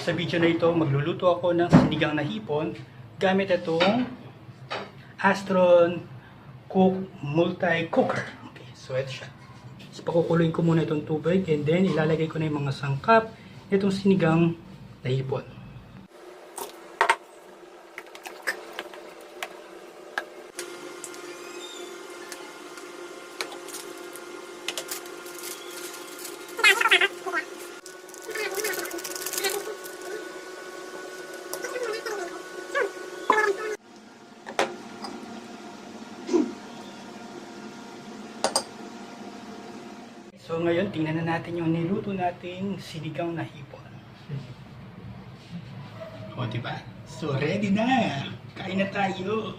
Sa video na ito, magluluto ako ng sinigang na hipon gamit itong Astron Cook Multi-Cooker. Okay, so ito siya. So pakukuluin ko muna itong tubig and then ilalagay ko na yung mga sangkap itong sinigang na hipon. So ngayon, tingnan na natin yung niluto nating sinigang na hipon. O diba? So ready na! Kain na tayo!